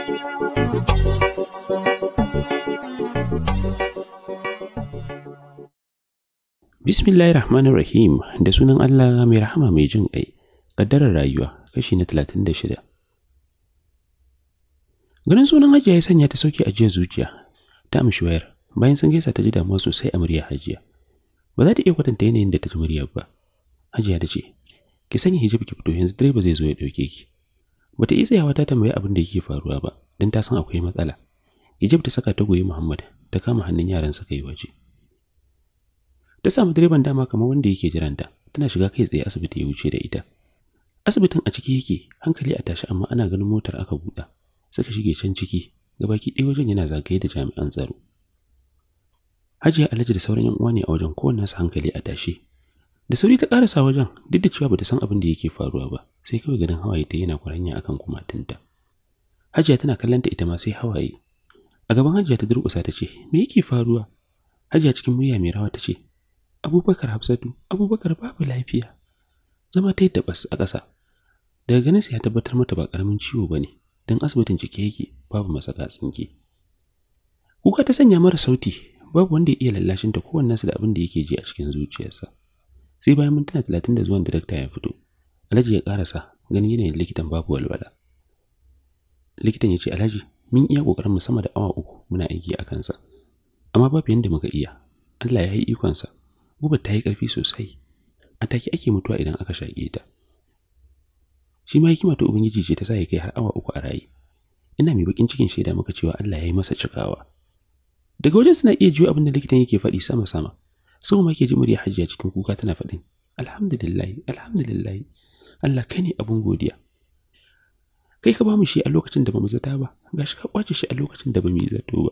Bismillahirrahmanirrahim, da sunan Allah mai rahama mai jin ƙai. Ƙaddarar rayuwa kashi na 36. Ganin sunan Hajiya ya sanya ta sauke ajiyar zuciya. Ta amshi wayar. Bayan sun gaisa ta ji damuwa sosai a muryar Hajiya. Ba za ta iya kwatanta yanayin da ta ji muryar ba. Hajiya ta ce, "Ki sanya hijab ki fito, yanzu direba zai zo ya dauke ki." Bata iya tsayawa ta tambayi abin da yake faruwa ba, dan ta san akwai matsala. Hijab ta saka ta goyi Muhammad, ta kama hannun yaran suka yi waje. Ta samu direban dama kamar wanda yake jiranta, tana shiga kai tsaye asibiti ya wuce da ita. Asibitin a ciki yake, hankali a tashi amma ana ganin motar aka buɗa. Suka shige can ciki, gabaki ɗaya wajen yana zagaye da jami'an tsaro. Hajiya Alhaji da sauran 'yan uwa ne a wajen, kowannen su hankali a tashi. Da sauri ta karasa wajen, duk da cewa bata san abin da yake faruwa ba, sai kawai ganin hawaye ta yana kwaranya akan kumatunta. Hajiya tana kallon ta ita ma sai hawaye. A gaban Hajiya ta durƙusa ta ce, "Me yake faruwa?" Hajiya cikin murya mai rawa ta ce, "Abubakar Hafsatu, Abubakar babu lafiya." Zama ta yi tabas a ƙasa. Daga ganin sai ya tabbatar mata ba ƙaramin ciwo bane, dan asibitin cike yake, babu masaka tsinke. Kuka ta sanya mara sauti, babu wanda ya iya lallashin ta kowannensu da abin da yake ji a cikin zuciyarsa. Sai bayan mintuna 30 da zuwan darakta ya fito, Alhaji ya karasa ganin yanayin likitan babu walwala. Likitan ya ce, "Alhaji, mun iya kokarin mu sama da awa 3 muna aiki a kansa. Amma babu yanda muka iya. Allah ya yi ikonsa. Gubar ta yi ƙarfi sosai. A take ake mutuwa idan aka shaƙe ta." Shi ma hikima ta Ubangiji ce ta sa ya kai har awa 3 a raye. Ina mai bakin cikin shaida maka cewa Allah ya yi masa cikawa. Daga wajen suna iya jiyo abin da likitan yake faɗi sama-sama. Sau ma ke ji murya Hajiya cikin kuka tana faɗin, "Alhamdulillah, alhamdulillah. Allah kai ne abun godiya. Kai ka ba mu shi a lokacin da ba mu zata ba, gashi ka kwace shi a lokacin da ba mu yi zato ba."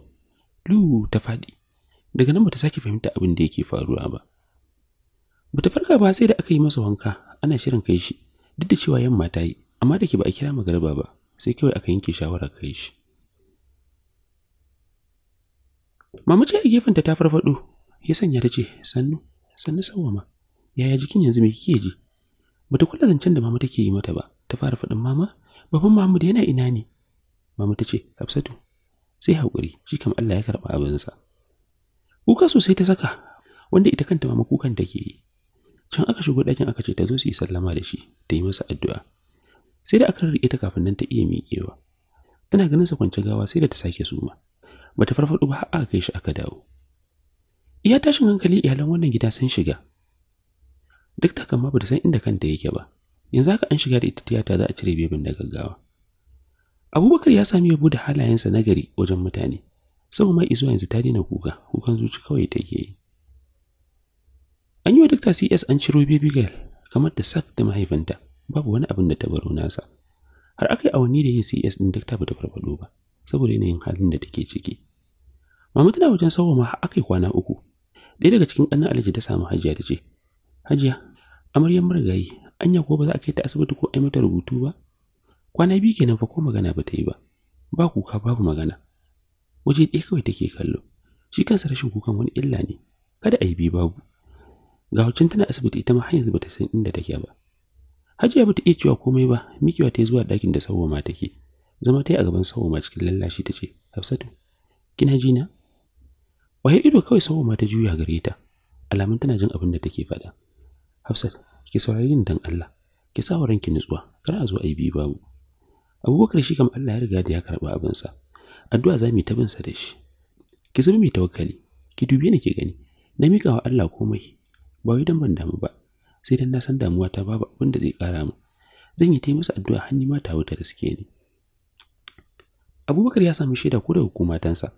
Lu ta faɗi. Daga nan bata sake fahimta abin da yake faruwa ba. Bata farka ba sai da aka yi masa wanka, ana shirin kai shi. Duk da cewa yamma ta yi, amma da ke ba a kira magariba ba, sai kawai aka yanke shawarar kai shi. Mama ce a gefenta ta farfado, ya sanya ta ce, "Sannu, sannu Sawwama. Yaya jikin yanzu me kike ji?" Bata kula zancen da mama take yi mata ba, ta fara faɗin, "Mama, baban Muhammad yana ina ne?" Mama ta ce, "Hafsatu, sai haƙuri, shi kam Allah ya karɓa abinsa." Kuka sosai ta saka, wanda ita kanta mama kukan take yi. Can aka shigo ɗakin aka ce ta zo su yi sallama da shi, ta yi masa addu'a. Sai da aka riƙe ta kafin nan ta iya miƙewa. Tana ganin sa kwance gawa sai da ta sake suma. Bata farfaɗo ba har aka kai shi aka dawo. Iya tashin hankali iyalan wannan gida sun shiga. Duk da kan ma bata san inda kanta yake ba. Yanzu haka an shiga da ita tiyata za a cire bebin da gaggawa. Abubakar ya sami yabo da halayensa nagari wajen mutane. Sau ma izuwa yanzu ta daina kuka, kukan zuci kawai take yi. An yi wa Dr. CS an ciro baby girl kamar da sak da mahaifinta, babu wani abin da ta baro nasa. Har aka yi awanni da yin CS din Dr. bata farfado ba, saboda yanayin halin da take ciki. Mama tana wajen Sawwama har aka yi kwana 3. Ɗaya daga cikin ƙannan Alhaji ta samu Hajiya ta ce, "Hajiya, amaryar marigayi, anya ko ba za a kai ta asibiti ko ai mata rubutu ba? Kwana 2 kenan fa ko magana ba ta yi ba. Ba kuka babu magana. Waje ɗaya kawai take kallo. Shi kansa rashin kukan wani illa ne. Kada a yi bi babu. Ga wacin tana asibiti ita ma har yanzu bata san inda take ba." Hajiya bata iya cewa komai ba, mikewa ta yi zuwa ɗakin da Sawwama take. Zama ta yi a gaban Sawwama cikin lallashi ta ce, "Hafsatu, kina ji na?" Wahir ido kawai Sawwama ta juya gare ta. Alamun tana jin abin da take faɗa. "Hafsat, ki saurari ni dan Allah. Ki sa wa ranki nutsuwa, kar a zo a yi bi babu. Abubakar shi kam Allah ya riga da ya karɓa abinsa. Addu'a za mu yi ta bin sa da shi. Ki zama mai tawakkali. Ki dubi ni ki gani. Na miƙa wa Allah komai. Ba wai dan ban damu ba. Sai dan na san damuwa ta babu abin da zai ƙara mu. Zan yi ta masa addu'a har ni ma ta wuta da suke ni." Abubakar ya sami shaida ko da hukumatansa.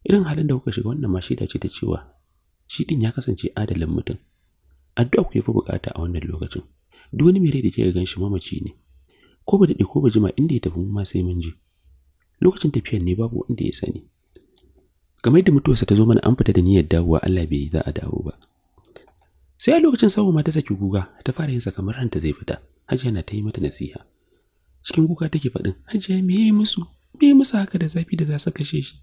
Irin halin da kuka shiga wannan ma shaida ce ta cewa shi din ya kasance adalin mutum. Addu'a ku yafi bukata a wannan lokacin. Duk wani mai rai da kika ganshi mamaci ne. Ko ba dade ko ba jima inda ya tafi mu ma sai mun je. Lokacin tafiyar ne babu wanda ya sani. Game da mutuwarsa ta zo mana an fita da niyyar dawowa, Allah bai yi za a dawo ba. Sai a lokacin Sawwama ta saki kuka, ta fara yin sa kamar ranta zai fita. Hajiya na ta yi mata nasiha. Cikin kuka take faɗin, "Hajiya me yayi musu? Me yayi musu haka da zafi da za su kashe shi?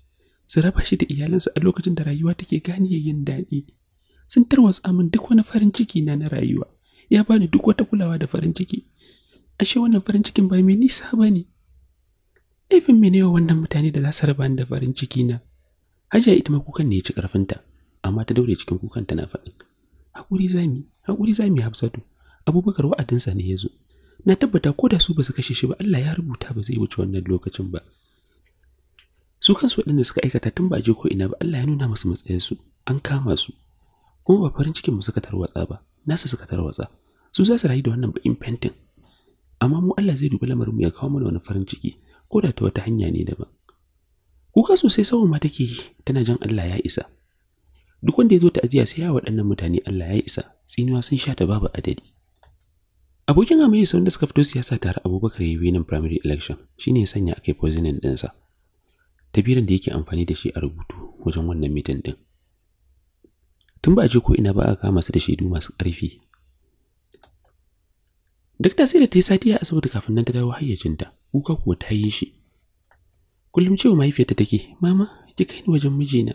Su raba shi da iyalansa a lokacin da rayuwa take gani yin daɗi. Sun tarwatsa min duk wani farin ciki na rayuwa. Ya bani duk wata kulawa da farin ciki. Ashe wannan farin cikin ba mai nisa bane." laifin mene wa wannan mutane da za su raba ni da farin ciki na. Hajiya ita ma kukan ne ya ci karfinta, amma ta daure cikin kukan tana faɗin. Haƙuri zami Hafsatu. Abubakar wa'adinsa ne ya zo. Na tabbata ko da su ba su kashe shi ba, Allah ya rubuta ba zai wuce wannan lokacin ba. Su kansu waɗanda suka aikata tun ba je ko ina ba, Allah ya nuna musu matsayinsu, an kama su. Kuma ba farin cikin mu suka tarwatsa ba, nasu suka tarwatsa. Su za su rayu da wannan baƙin fentin. Amma mu Allah zai dubi lamarin mu ya kawo mana wani farin ciki, ko da ta wata hanya ne daban. Kuka sosai sawan ma take yi, tana jan Allah ya isa. Duk wanda ya zo ta'aziya sai ya waɗannan mutane Allah ya isa, tsinuwa sun sha ta babu adadi. Abokin hamayya wanda suka fito siyasa tare Abubakar ya yi nan primary election shine ya sanya akai poisoning ɗinsa. Tabiran da yake amfani da shi a rubutu wajen wannan mitin ɗin. Tun ba a je ko ina ba aka kama su da shaidu masu ƙarfi. Duk da sai da ta yi sati a asibiti kafin nan ta dawo hayyacinta, kuka kuwa ta yi shi. Kullum cewa mahaifiyarta take, "Mama, ki kai ni wajen mijina."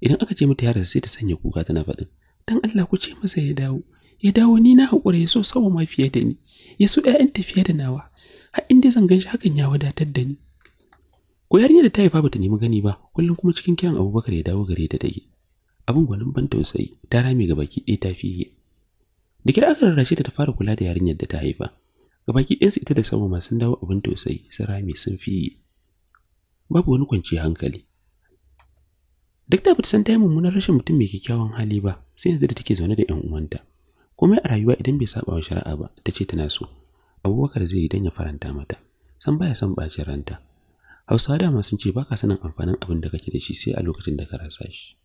Idan aka ce mata yaron sai ta sanya kuka tana faɗin, "Dan Allah ku ce masa ya dawo. Ya dawo ni na haƙura ya so sawa ma fiye da ni. Ya so ƴaƴan fiye da nawa. Har inda zan gan shi hakan ya wadatar da ni." Ko yarinya da ta haifa bata nemi gani ba, kullum kuma cikin kiran Abubakar ya dawo gare ta take. Abin gwanin ban tausayi, ta rame gabaki ɗaya ta fiye. Da kira aka rarrashe ta fara kula da yarinyar da ta haifa. Gabaki ɗayansu ita da Sawwa ma sun dawo abin tausayi, sun rame sun fiye. Babu wani kwanciyar hankali. Duk da bata san ta yi mummunar rashin mutum mai kyakkyawan hali ba, sai yanzu da take zaune da ƴan uwanta. Komai a rayuwa idan bai saba wa shari'a ba, ta ce tana so. Abubakar zai yi don ya faranta mata. San baya son ɓacin ranta. Hausawa dama sun ce baka sanin amfanin abin da kake da shi sai a lokacin da ka rasa shi.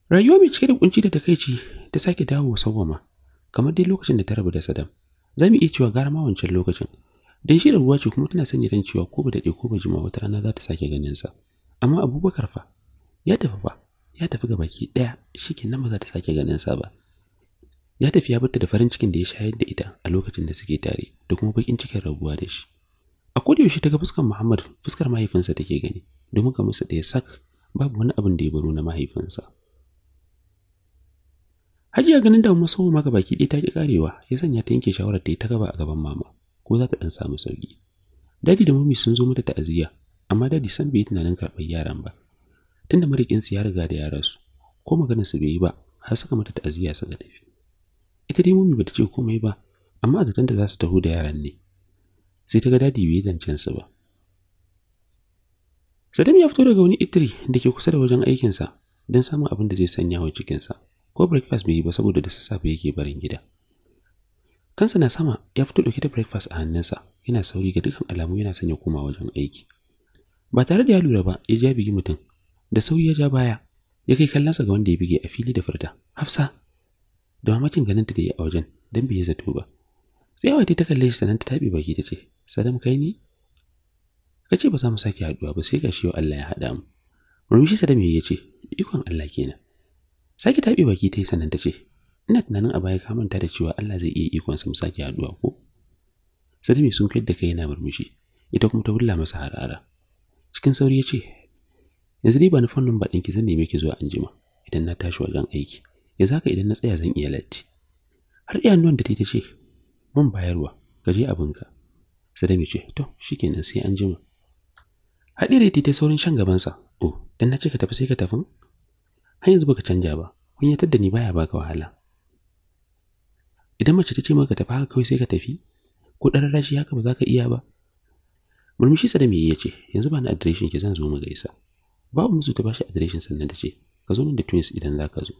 Rayuwa mai cike da kunci da takeici ta sake dawo Sawwama, kamar dai lokacin da ta rabu da Sadam. Za mu iya cewa gara ma wancan lokacin. Dan shi rabuwa ce kuma tana sanya ran cewa ko ba daɗe ko ba jima wata rana za ta sake ganin sa. Amma Abubakar fa ya tafi ga baki ɗaya, shikenan ba za ta sake ganin sa ba. Ya tafi ya bar da farin cikin da ya shayar da ita a lokacin da suke tare da kuma bakin cikin rabuwa da shi. A koda yaushe ta ga fuskar Muhammad, fuskar mahaifinsa take gani, domin ga musu ɗaya sak, babu wani abin da ya baro na mahaifinsa. Hajiya ganin da Musa ma ga baki ɗaya ta ki karewa, ya sanya ta yanke shawarar ta yi ta gaba a gaban mama, ko za ta dan samu sauki. Dadi da mummy sun zo mata ta'aziyya, amma dadi san bai yi tunanin karɓar yaran ba. Tunda marikin su ya riga da yaran su, ko maganar su bai yi ba, har suka mata ta'aziyya suka tafi. Ita dai mummy bata ce komai ba, amma a zaton da za su taho da yaran ne. Sai ta ga dadi bai zancen su ba. Sadam ya fito daga wani itiri da ke kusa da wajen aikinsa don samun abin da zai sanya wa cikinsa. Ko breakfast bai yi ba saboda da sassafe yake barin gida. Kansa na sama ya fito dauke da breakfast a hannunsa, yana sauri ga dukkan alamu yana sanya koma wajen aiki. Ba tare da ya lura ba, ya ja bigi mutum. Da sauri ya ja baya, ya kai kallonsa ga wanda ya bige a fili da furta. Hafsa, da mamakin ganinta da ya a wajen, don bai zato ba. Tsayawa ta kalle shi sannan ta taɓe baki ta ce, Sadam kai ne? Ka ce ba za mu sake haɗuwa ba sai ga shi Allah ya haɗa mu. Murmushi Sadam ya ce, ikon Allah kenan. Sake taɓe baki ta yi sannan ta ce, ina tunanin a baya ka manta da cewa Allah zai iya ikonsa mu sake haɗuwa ko? Sadam sun fiyar da kai yana murmushi, ita kuma ta wulla masa harara. Cikin sauri ya ce, yanzu dai ba na fannin ba ɗinki zan neme ki zuwa anjima idan na tashi wajen aiki. Yanzu haka idan na tsaya zan iya latti. Har iyanuwan da ta ce, mun bayarwa, ka je abinka. Sadam ya ce, to shikenan sai anjima. Haɗire ta saurin shan gabansa. Oh, dan na ce ka tafi sai ka tafin? Har yanzu baka canja ba. Kunyatar da ni baya baka wahala. Idan mace ta ce maka tafi haka kawai sai ka tafi? Ko ɗan rashi haka ba za ka iya ba? Murmushi Sadam ya ce, yanzu ba na adireshin ki zan zo mu gaisa. Babu musu ta bashi adireshin sannan ta ce, ka zo nan da twins idan za ka zo.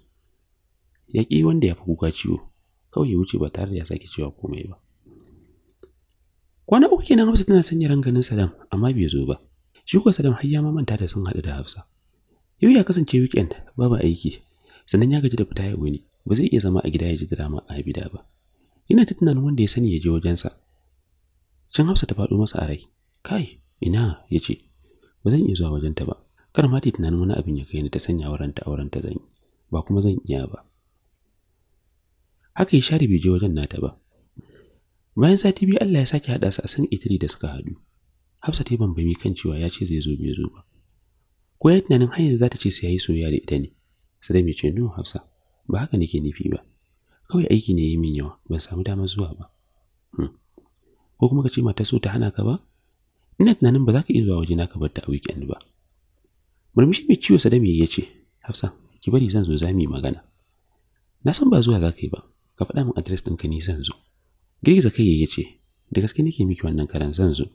Ya ƙi wanda ya fi kuka ciwo, kawai ya wuce ba tare da ya sake cewa komai ba. Kwana uku kenan Hafsa tana sanya ran ganin Sadam amma bai zo ba. Shi kuwa Sadam har ya mamanta da sun haɗu da Hafsa. Yau ya kasance weekend babu aiki, sannan ya gaji da fita ya wuni, ba zai iya zama a gida ya ji drama a Abida ba. Yana ta tunanin wanda ya sani ya je wajensa. Can Hafsa ta faɗo masa a rai. Kai, ina, ya ce, ba zan iya zuwa wajenta ba. Kar ma ta tunanin wani abin ya kai ni ta sanya aurenta zan yi, ba kuma zan iya ba. Haka ya share bai je wajen nata ba. Bayan sati biyu Allah ya sake haɗa su a san itiri da suka haɗu. Hafsa ta yi bambami kan cewa ya ce zai zo bai zo ba. Ko ya tunanin hanyar za ta ce sai ya yi soyayya da ita ne. Sadam ya ce, no Hafsa, ba haka nake nufi ba. Kawai aiki ne ya yi min yawa, ban samu damar zuwa ba. Ko kuma ka ce mata so ta hana ka ba? Ina tunanin ba za ka iya zuwa wajena ka bar ta a weekend ba. Murmushi mai ciwo Sadam ya ce, Hafsa, ki bari zan zo za mu yi magana. Na san ba zuwa za ka yi ba, ka faɗa min adres ɗinka ni zan zo. Girgiza kai ya ce, da gaske nake miki wannan karan zan zo.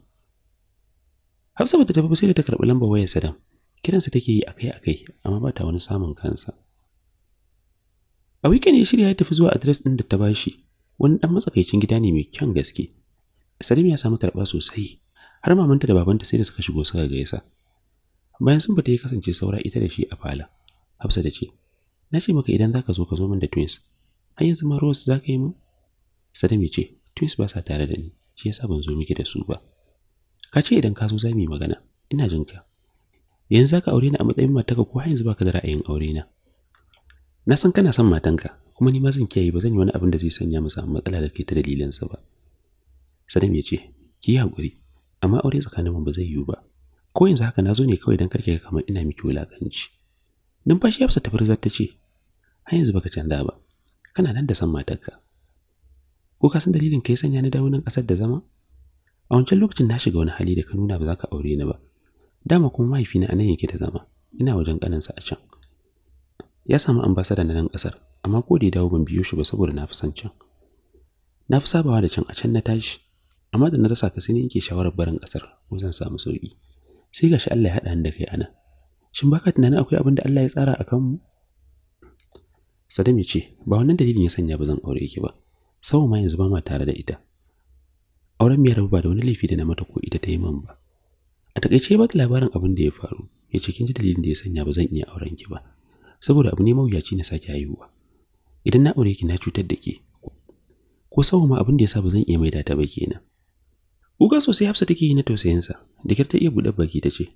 Hafsa bata tafi ba sai da ta karɓi lambar wayar Sadam. Kiransa take yi akai-akai amma ba ta wani samun kansa. A weekend ya shirya ya tafi zuwa adres ɗin da ta bashi. Wani ɗan matsakaicin gida ne mai kyan gaske. Sadam ya samu tarba sosai, har mamanta da babanta sai da suka shigo suka gaisa. Bayan sun fita ya kasance saura ita da shi a fala. Hafsa ta ce, na ce maka idan za ka zo min da twins. Har yanzu ma Rose za ka yi min? Sadam ya ce, twins ba sa tare da ni, shi yasa ban zo miki da su ba. Ka ce idan ka zo za mu yi magana, ina jin ka. Yanzu za ka aure ni a matsayin matarka ko har yanzu baka da ra'ayin aure na? Na san kana son matanka, kuma ni ma zan kiyaye ba zan yi wani abin da zai sanya mu samu matsala da kai ta dalilinsa ba. Sadam ya ce, ki yi haƙuri, amma aure tsakaninmu ba zai yiwu ba. Ko yanzu haka na zo ne kawai don karke ka kamar ina miki wulakanci. Numfashi Hafsa ta furzar ta ce, har yanzu baka canza ba, kana nan da son matarka. Ko ka san dalilin ka ya sanya ni dawo nan ƙasar da zama? A wancan lokacin na shiga wani hali da ka nuna ba za ka aure ni ba. Dama kuma mahaifina a nan yake da zama, ina wajen ƙaninsa a can. Ya samu ambasada na nan ƙasar, amma ko da ya dawo ban biyo shi ba saboda na fi son can. Na fi sabawa da can a can na tashi, amma da na rasa ka sai ne yake shawarar barin ƙasar ko zan samu sauƙi. Sai gashi Allah ya haɗa ni da kai ana. Shin baka tunanin akwai abin da Allah ya tsara a kanmu? Sadam ya ce, ba wannan dalilin ya sanya ba zan aure ki ba. Sau ma yanzu ba ma tare da ita. Auren mai rabu ba da wani laifi da na mata ko ita ta yi min ba. A takaice ba ta labarin abin da ya faru, ya ce kin ji dalilin da ya sanya ba zan iya auren ki ba. Saboda abu ne mawuyaci na sake haihuwa. Idan na aure ki na cutar da ke. Ko sau ma abin da ya sa ba zan iya maida ta ba kenan. Kuka sosai Hafsa take yi na tausayinsa, da kyar ta iya buɗe baki ta ce,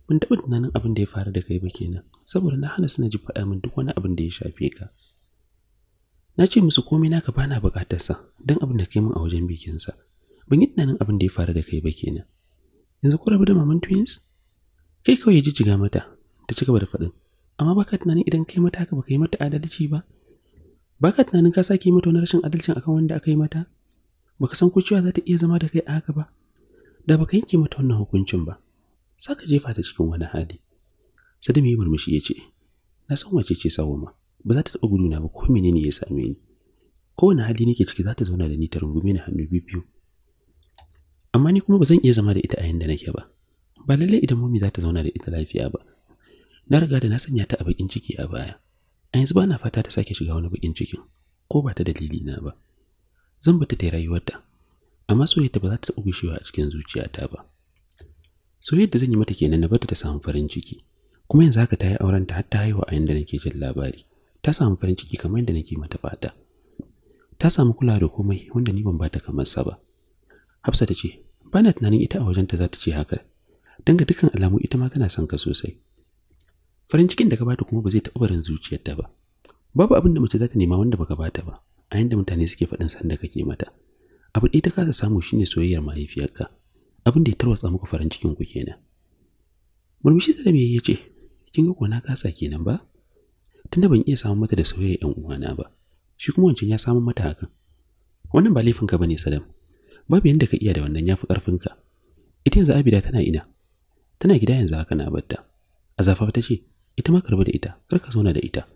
ban taɓa tunanin abin da ya faru da kai ba kenan, saboda na hana suna ji faɗa min duk wani abin da ya shafe ka. Na ce musu komai naka bana buƙatarsa don abin da kai min a wajen bikinsa. Ban yi tunanin abin da ya faru da kai ba kenan. Yanzu ku rabu da maman twins? Kai kawai ya jijjiga mata, ta ci gaba da faɗin. Amma baka tunanin idan kai mata haka baka yi mata adalci ba? Baka tunanin ka sake yi mata wani rashin adalcin akan wanda aka yi mata? Baka san ko cewa za ta iya zama da kai a haka ba? Da baka yanke mata wannan hukuncin ba, saka jefa ta cikin wani hali. Sadam ya murmushi ya ce, na san wace ce Sawoma, ba za ta taɓa guduna ba ko menene ya same ni. Kowane hali nake ciki za ta zauna da ni ta rungume ni hannu biyu. Amma ni kuma ba zan iya zama da ita a yanda nake ba. Ba lallai idan mummy za ta zauna da ita lafiya ba. Na riga da na sanya ta a bakin ciki a baya. A yanzu ba na fata ta sake shiga wani bakin cikin, ko ba ta dalili na ba. Zan bata ta rayuwarta, amma soyayyarta ba za ta taɓa gushewa a cikin zuciyata ba. Soyayyar da zan yi mata kenan na bata ta samu farin ciki, kuma yanzu haka ta yi auren ta har ta haihu a yanda nake jin labari. Ta samu farin ciki kamar yadda nake mata fata. Ta samu kulawa da komai wanda ni ban bata kamar sa ba. Hafsa ta ce, ba na tunanin ita a wajenta za ta ce haka. Dan ga dukkan alamu ita ma tana son ka sosai. Farin cikin da ka bata kuma ba zai taɓa barin zuciyarta ba. Babu abin da mace za ta nema wanda baka bata ba. A yanda mutane suke faɗin san da kake mata. Abu ɗaya ta kasa samu shine soyayyar mahaifiyarka. Abin da ya tarwatsa muku farin cikin ku kenan. Murmushi Sadam ya ce, kin ga ko na kasa kenan ba? Tunda ban iya samun mata da soyayyar ƴan uwana ba. Shi kuma wancan ya samu mata hakan. Wannan ba laifin ka bane Sadam. Babu yanda ka iya da wannan yafi karfin ka. Ita yanzu Abida tana ina? Tana gida yanzu haka na batta. Azafa ta ce, ita ma karba da ita, kar ka zauna da ita.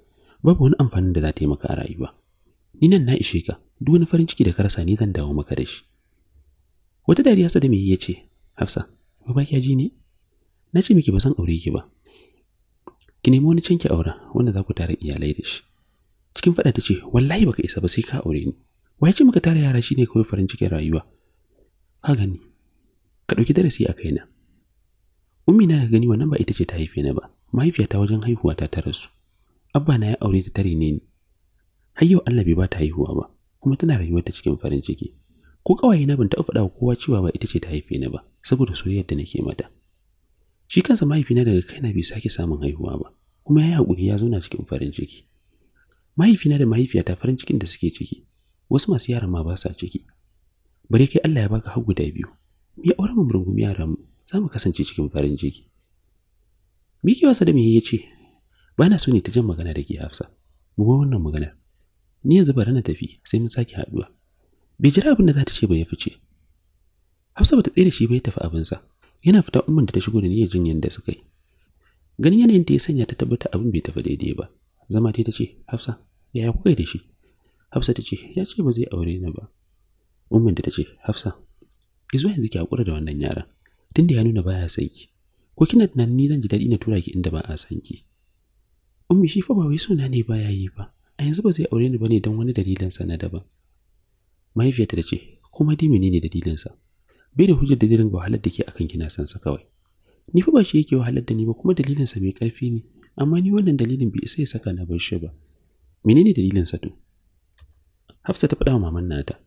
Babu wani amfanin da za ta yi maka a rayuwa. Ni nan na ishe ka, duk wani farin ciki da ka rasa ni zan dawo maka da shi. Wata dariya Sadam ya ce, Hafsa, ba ki ji ne? Na ce miki ba san aure ki ba. Ki nemi wani canki aura wanda za ku tare iyalai da shi. Cikin faɗa ta ce, wallahi baka isa ba sai ka aure ni. Wai ce maka tare yara shine kawai farin cikin rayuwa. Ka gani, ka ɗauki darasi a kaina. Ummi na gani wannan ba ita ce ta haife ni ba, mahaifiyata wajen haihuwa ta rasu. Abba na ya aure ta tare ne ni. Har yau Allah bai ba ta haihuwa ba, kuma tana rayuwar ta cikin farin ciki. Ko kawai na ban taɓa faɗa wa kowa cewa ba ita ce ta haife ni ba, saboda soyayyar da nake mata. Shi kansa mahaifina daga kaina bai sake samun haihuwa ba, kuma ya yi haƙuri ya zauna cikin farin ciki. Mahaifina da mahaifiyata farin cikin da suke ciki, wasu masu yaran ma ba sa ciki. Bare kai Allah ya baka har guda biyu. Ya aure mu murgumi yaran mu, za mu kasance cikin farin ciki. Miki wasa da me ya ce, ba na so ne ta jan magana da ke Hafsa. Mu ba wannan maganar. Ni yanzu bari na tafi sai mun sake haduwa. Bai jira abin da za ta ce ba ya fice. Hafsa bata tsere shi ba ya tafi abinsa. Yana fita umman da ta shigo da niyyar jin yanda suka yi. Ganin yanayin ta ya sanya ta tabbata abin bai tafi daidai ba. Zama ta ce, Hafsa, yaya kuka da shi? Hafsa ta ce, ya ce ba zai aure ni ba. Umman da ta ce, Hafsa, ki zo yanzu ki hakura da wannan yaran. Tunda ya nuna baya son ki. Ko kina tunanin ni zan ji daɗi na tura ki inda ba a san ki? Ummi shi fa ba wai suna ne baya yi ba. A yanzu ba zai aure ni bane don wani dalilin sa na daban. Mahaifiyarta ta ce, kuma dai menene dalilin sa? Bai da hujjar da zai ringa wahalar da ke akan kina san sa kawai. Ni fa ba shi yake wahalar da ni ba kuma dalilin sa mai karfi ne. Amma ni wannan dalilin bai isa ya saka na bar shi ba. Menene dalilin sa to? Hafsa ta faɗa wa maman nata.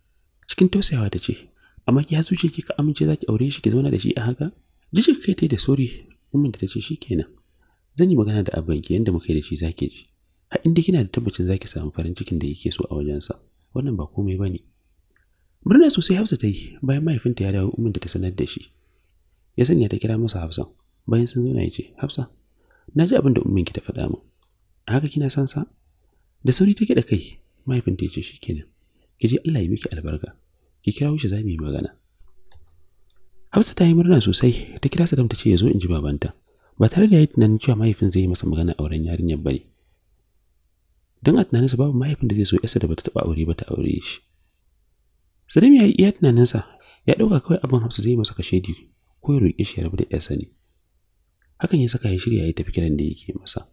Cikin tausayawa ta ce, amma ki hasu ki ka amince zaki aure shi ki zauna da shi a haka? Jijin kai tai da sori, ummin da ta ce shikenan. Zan yi magana da abbanki yanda muka yi da shi zaki ji. Har inda kina da tabbacin zaki samu farin cikin da yake so a wajensa. Wannan ba komai bane. Murna sosai Hafsa ta yi bayan mahaifinta ya dawo ummin da ta sanar da shi. Ya sanya ta kira masa Hafsa. Bayan sun zauna ya ce, Hafsa, na ji abin da umminki ta faɗa min. A haka kina son sa? Da sauri take da kai. Mahaifinta ya ce shikenan. Ki je Allah ya miki albarka. Ki kirawo shi za mu yi magana. Hafsa ta yi murna sosai, ta kira Saddam ta ce ya zo in ji babanta, ba tare da ya yi tunanin cewa mahaifin zai yi masa magana auren yarinyar bane. Don a tunaninsa babu mahaifin da zai so yarsa da bata taɓa aure ba ta aure shi. Saddam ya yi iya tunaninsa, ya ɗauka kawai abin Hafsa zai masa kashedi ko ya roƙe shi ya rabu da yarsa ne. Hakan ya saka ya shirya ya tafi kiran da yake masa.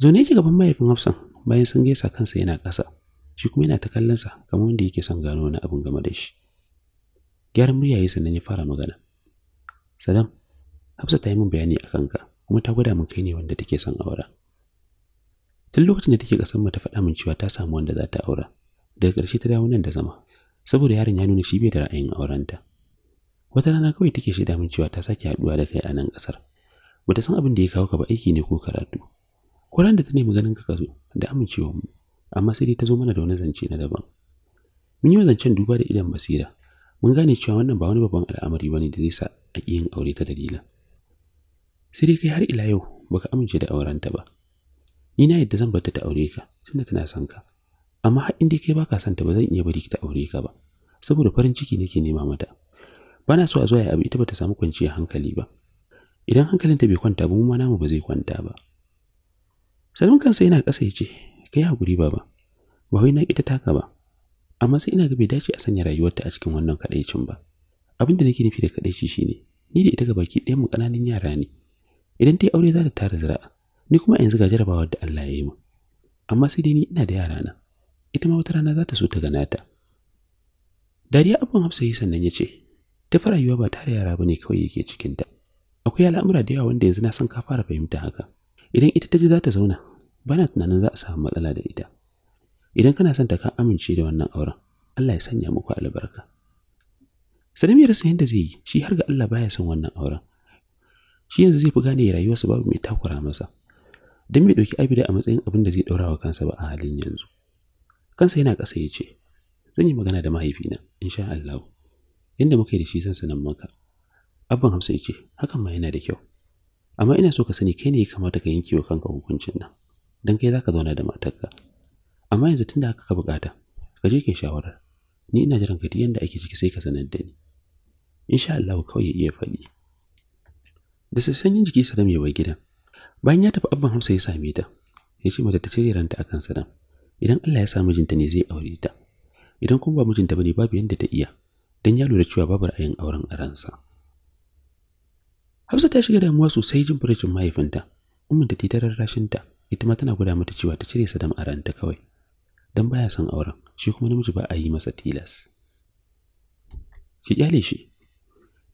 Zaune yake gaban mahaifin Hafsan bayan sun gaisa kansa yana ƙasa, shi kuma yana ta kallonsa kamar wanda yake son gano wani abin game da shi. Gyaran murya yayi sannan ya fara magana. Saddam, Hafsa ta yi min bayani a kanka kuma ta gwada min kai ne wanda take son aura. Tun lokacin da take kasan mu ta faɗa min cewa ta samu wanda za ta aura. Daga ƙarshe ta dawo nan da zama saboda yaron ya nuna shi bai da ra'ayin aurenta. Wata rana kawai take shaida min cewa ta sake haɗuwa da kai a nan ƙasar. Bata san abin da ya kawo ka ba, aiki ne ko karatu. Ko ran da ta nemi ganin ka zo da amincewa mu, amma sai dai ta zo mana da wani zance na daban. Mun yi zancen duba da idan basira. Mun gane cewa wannan ba wani babban al'amari bane da zai sa a yin aure ta dalila. Sai dai kai har ila yau baka amince da aurenta ba. Ni na yadda zan bar ta aure ka tunda tana son ka. Amma har in dai kai baka son ta ba zan iya bari ki ta aure ka ba. Saboda farin ciki nake nema mata. Bana so a zo ya abi ita bata samu kwanciyar hankali ba. Idan hankalinta bai kwanta ba mu ma namu ba zai kwanta ba. Salon kansa yana ƙasa yace, kai hakuri baba. Ba wai na ita taka ba. Amma sai ina ga bai dace a sanya rayuwarta a cikin wannan kadaicin ba. Abin da nake nufi da kadaici shine ni da ita gabaki ɗayan mu kananan yara ne. Idan ta yi aure za ta tara zira'a, ni kuma yanzu ga jarabawar da Allah ya yi min. Amma sai dai ni ina da yara na. Ita ma wata rana za ta so ta gana ta. Dariya abin Hafsa yi sannan ya ce, ta fara rayuwa ba tare yara bane kawai yake cikin ta. Akwai al'amura da yawa wanda yanzu na san ka fara fahimta haka. Idan ita ta ji za ta zauna, bana tunanin za a samu matsala da ita. Idan kana son ta ka amince da wannan auren, Allah ya sanya muku albarka. Saddam ya rasa yadda zai yi, shi har ga Allah baya son wannan auren. Shi yanzu zai fi gane rayuwarsa babu mai takura masa. Dan bai dauki Abida a matsayin abin da zai daura wa kansa ba a halin yanzu. Kansa yana ƙasa ya ce, zan yi magana da mahaifina, insha Allah. Yanda muka yi da shi zan sanan maka. Abban Hafsa ya ce, hakan ma yana da kyau. Amma ina so ka sani kai ne ya kamata ka yanke wa kanka hukuncin nan. Dan kai zaka zauna da matarka. Amma yanzu tunda haka ka bukata, ka je kai shawarar. Ni ina jiran ka yanda ake ciki sai ka sanar da ni. Insha Allah kawai ya iya faɗi. Da sassanin jiki Saddam ya bai gidan. Bayan ya tafi abban Hafsa ya same ta. Ya ce mata ta cire ranta akan Saddam. Idan Allah ya sa mijinta ne zai aure ta. Idan kuma ba mijinta bane babu yanda ta iya. Dan ya lura cewa babu ra'ayin auren a ransa. Hafsa ta shiga damuwa sosai jin furucin mahaifinta. Ummin ta ta rarrashin ta. Ita ma tana gwada mata cewa ta cire Saddam a ranta kawai. Dan baya son auren, shi kuma namiji ba a yi masa tilas. Ki kyale shi.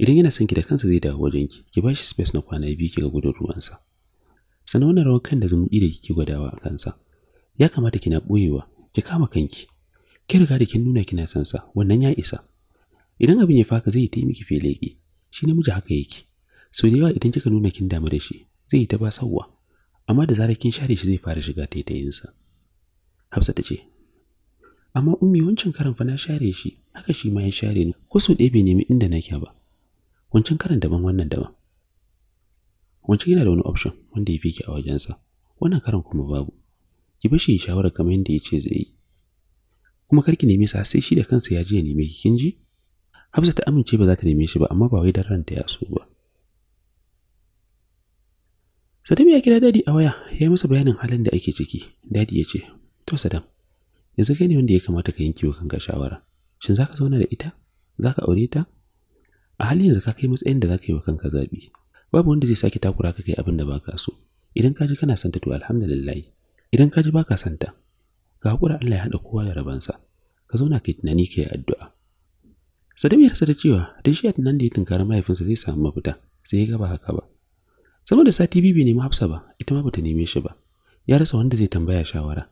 Idan yana son ki da kansa zai dawo wajen ki. Ki ba shi space na kwana biyu ki ga gudun ruwansa. Sannan wannan rawar kan da zumuɗi da kike gwadawa a kansa. Ya kamata kina boyewa, ki kama kanki. Ki riga da kin nuna kina son sa, wannan ya isa. Idan abin ya faka zai yi miki feleki. Shi namiji haka yake. So da yawa idan kika nuna kin damu da shi, zai yi ta ba sawwa. Amma da zarar kin share shi zai fara shiga taitayinsa. Hafsa ta ce, amma ummi wancan karan fa na share shi, haka shi ma ya share ni. Ko so ɗaya bai nemi inda nake ba. Wancan karan daban wannan daban. Wancan yana da wani option wanda ya fi ki a wajensa. Wannan karan kuma babu. Ki bar shi shawara kamar yadda ya ce zai yi. Kuma karki neme sa sai shi da kansa ya je ya neme ki kin ji? Hafsa ta amince ba za ta neme shi ba amma ba wai dan ranta ya so ba. Sadam ya kira dadi a waya ya yi masa bayanin halin da ake ciki. Dadi ya ce, to Sadam, yanzu kai ne wanda ya kamata ka yanke wa kanka shawara. Shin za ka zauna da ita? Za ka aure ta? A halin yanzu ka kai matsayin da za ka yi wa kanka zaɓi. Babu wanda zai sake takura ka kai abin da baka so. Idan ka ji kana santa to alhamdulillah. Idan ka ji baka santa, ka haƙura Allah ya haɗa kowa da rabansa. Ka zauna kai tunani kai addu'a. Sadam ya rasa da cewa dan shi a tunan da ya tunkari mahaifinsa zai samu mafita, sai ya ga ba haka ba. Sama da sati biyu bai nemi Hafsa ba, ita ma bata neme shi ba. Ya rasa wanda zai tambaya shawara.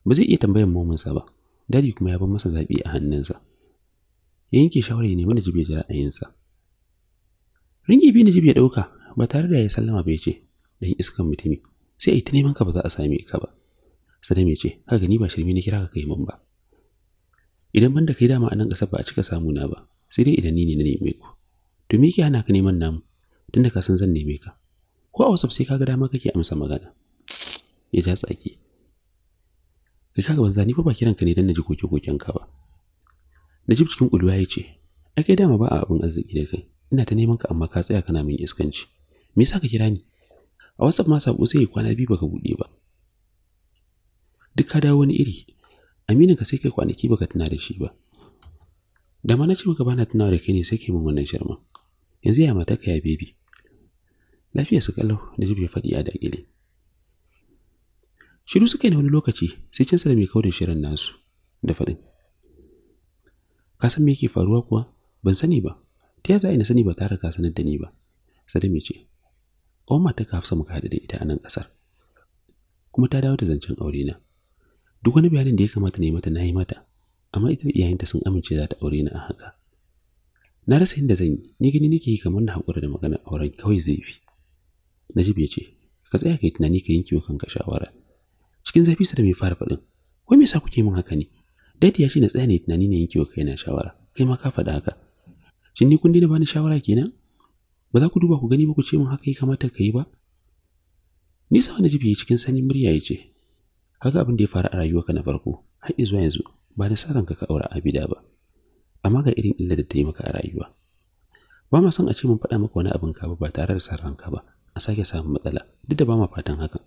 Ba zai iya tambayan mominsa ba. Dadi kuma ya bar masa zaɓi a hannunsa. Ya yanke shawara ya nemi Najib ya ji ra'ayinsa. Ringi biyu Najib ya ɗauka ba tare da ya sallama ba ya ce, dan iskan mutumi, sai a yi ta neman ka ba za a same ka ba. Sadam ya ce, kaga ni ba shirme na kira ka kai min ba. Idan ban da kai dama a nan ƙasar ba a cika samu na ba, sai dai idan ni ne na neme ku. To me yake hana ka neman namu, tunda ka san zan neme ka. Ko a WhatsApp sai kaga dama kake amsa magana. Ya ja tsaki. Kai kaga banza ni fa ba kiran ka ne dan naji koke-koken ka ba. Najib cikin ƙuluwa ya ce, ai kai dama ba a abin arziki da kai. Ina ta neman ka amma ka tsaya kana min iskanci. Me yasa ka kira ni? A WhatsApp ma sako sai kwana biyu baka bude ba. Duk ka dawo wani iri. Aminin ka sai kai kwanaki baka tuna da shi ba. Da ma na ce maka bana tunawa da kai ne sai kai min wannan sharma. Yanzu ya mata ka ya baby. Lafiya su kallau Najib ya faɗi a dakile. Shiru suka yi na wani lokaci sai cinsa da mai kawo da shirin nasu da faɗin. Ka san me yake faruwa kuwa? Ban sani ba. Ta yaya za a yi na sani ba tare ka sanar da ni ba? Sadam ya ce, ƙawon mata ka Hafsa muka haɗu da ita a nan ƙasar. Kuma ta dawo da zancen aure na. Duk wani bayanin da ya kamata na yi mata na yi mata, amma ita da iyayenta sun amince za ta aure ni a haka. Na rasa yadda zan yi, ni gani nake yi kamar na haƙura da maganar auren kawai zai fi. Najib ya ce, ka tsaya ka yi tunani ka yanke wa kanka shawara. Cikin zafi Sadam ya fara faɗin, wai me yasa kuke min haka ne? Dadi ya ce na tsaya ne tunani na yanke wa kaina shawara, kai ma ka faɗa haka. Shin ni kun daina bani shawara kenan? Ba za ku duba ku gani ba ku ce min haka ya kamata ka yi ba? Nisa wani Najib ya yi cikin sanyin murya ya ce, haka abin da ya faru a rayuwarka na farko, har zuwa yanzu ba da sa ranka ka aure Abida ba. Amma ga irin illa da ta yi maka a rayuwa. Ba ma son a ce mun faɗa maka wani abin ka ba tare da san ranka ba, a sake samun matsala, duk da ba ma fatan hakan.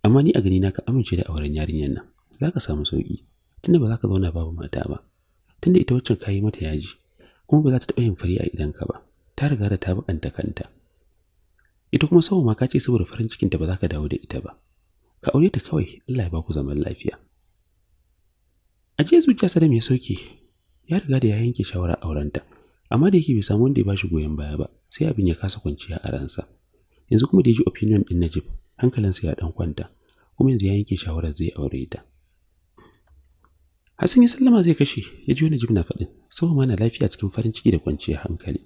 Amma ni a gani na ka amince da auren yarinyar nan, za ka samu sauki, tunda ba za ka zauna babu mata ba. Tunda ita waccan ka yi mata yaji, kuma ba za ta taɓa yin fari a idanka ba, ta riga da ta buƙanta kanta. Ita kuma sau ma ka ce saboda farin cikinta ba za ka dawo da ita ba. Ka aure ta kawai, Allah ya ba ku zaman lafiya. Ajiye zuciya Sadam ya sauke, ya riga da ya yanke shawara aurenta, amma da yake bai samu wanda ya ba shi goyon baya ba, sai abin ya kasa kwanciya a ransa. Yanzu kuma da ya ji opinion ɗin Najib, hankalinsa ya ɗan kwanta, kuma yanzu ya yanke shawarar zai aure ta. Hassan ya sallama zai kashe, ya ji wani Najib na faɗin, sau ma na lafiya cikin farin ciki da kwanciyar hankali.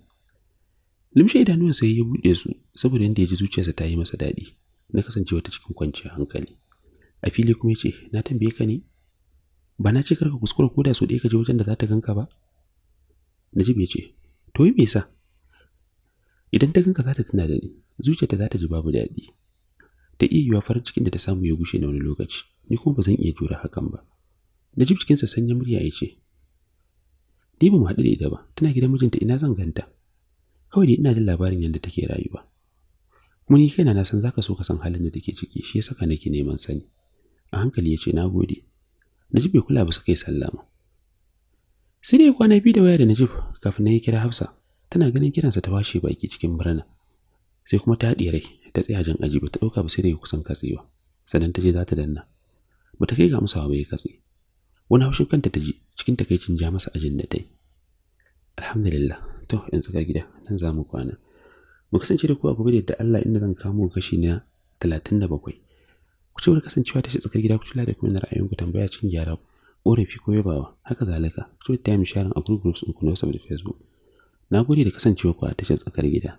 Limshe idanuwansa ya buɗe su saboda yadda ya ji zuciyarsa ta yi masa daɗi na kasancewa ta cikin kwanciyar hankali. A fili kuma ya ce, na tambaye ka ne? Ba na ce karka kuskura ko da so ɗaya ka je wajen da za ta ganka ba? Najib ya ce, to yi me yasa? Idan ta ganka za ta tuna da ni, zuciyarta za ta ji babu daɗi. Ta iya yiwa farin cikin da ta samu ya gushe na wani lokaci, ni kuma ba zan iya jura hakan ba. Najib cikinsa sanya murya ya ce, ni ba mu haɗu da ita ba, tana gidan mijinta ina zan ganta. Kawai dai ina jin labarin yadda take rayuwa. Kuma ni kaina na san zaka so ka san halin da take ciki, shi ya saka nake neman sani. A hankali ya ce, na gode. Najib bai kula ba suka yi sallama. Sai dai kwana biyu da waya da Najib kafin na yi kira Hafsa, tana ganin kiransa ta washe baki cikin murna. Sai kuma ta haɗiye rai, ta tsaya jan aji ba ta ɗauka ba sai da ya kusan katsewa. Sannan ta je za ta danna. Ba ta kai ga amsawa ba ya katse. Wani haushin kanta ta ji cikin takaicin ja masa ajin da ta yi. Alhamdulillah, to yanzu ga gida, nan za mu kwana. Mu kasance da ku a gobe da yadda Allah inda zan kamo kashi na 37. Ku ci kasancewa ta shi tsakar gida ku tula da kuma ra'ayinku tambaya cin gyara ƙorafi ko yabawa. Haka zalika, ku ci da time sharing a groups ɗinku na WhatsApp da Facebook. Na gode da kasancewa ku a tashar tsakar gida.